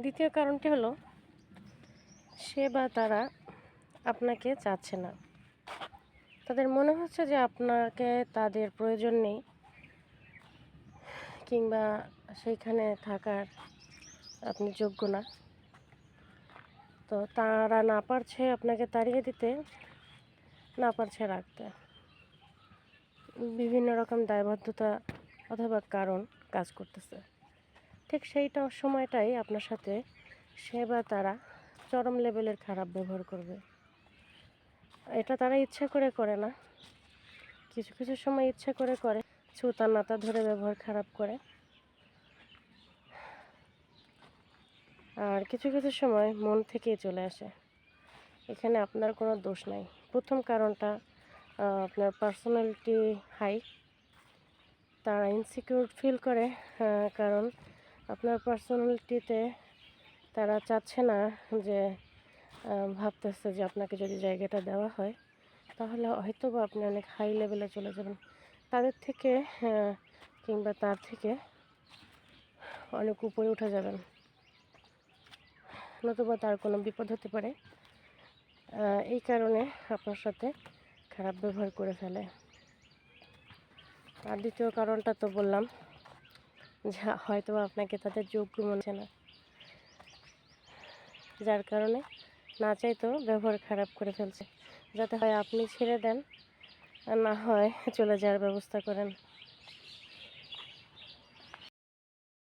দ্বিতীয় কারণটি হলো সে বা তারা আপনাকে চাচ্ছে না। তাদের মনে হচ্ছে যে আপনাকে তাদের প্রয়োজন নেই, কিংবা সেইখানে থাকার আপনি যোগ্য না। তো তারা না পারছে আপনাকে তাড়িয়ে দিতে, না পারছে রাখতে। বিভিন্ন রকম দায়বদ্ধতা অথবা কারণ কাজ করতেছে। ঠিক সেইটা সময়টাই আপনার সাথে সে বা তারা চরম লেভেলের খারাপ ব্যবহার করবে। এটা তারা ইচ্ছা করে করে না, কিছু কিছু সময় ইচ্ছা করে করে, ছুতা নাতা ধরে ব্যবহার খারাপ করে। আর কিছু কিছু সময় মন থেকেই চলে আসে। এখানে আপনার কোনো দোষ নাই। প্রথম কারণটা আপনার পার্সোনালিটি হাই। তারা ইনসিকিউর ফিল করে, কারণ আপনার পার্সোনালিটিতে তারা চাচ্ছে না যে, ভাবতেছে যে আপনাকে যদি জায়গাটা দেওয়া হয় তাহলে হয়তো বা আপনি অনেক হাই লেভেলে চলে যাবেন তাদের থেকে, কিংবা তার থেকে অনেক উপরে উঠে যাবেন, নতুবা তার কোনো বিপদ হতে পারে। এই কারণে আপনার সাথে খারাপ ব্যবহার করে ফেলে। আর দ্বিতীয় কারণটা তো বললাম, যা হয়তো আপনাকে তাদের যোগ্য মনে হচ্ছে না, যার কারণে না চাইতেও ব্যবহার খারাপ করে ফেলছে, যাতে হয় আপনি ছেড়ে দেন আর না হয় চলে যাওয়ার ব্যবস্থা করেন।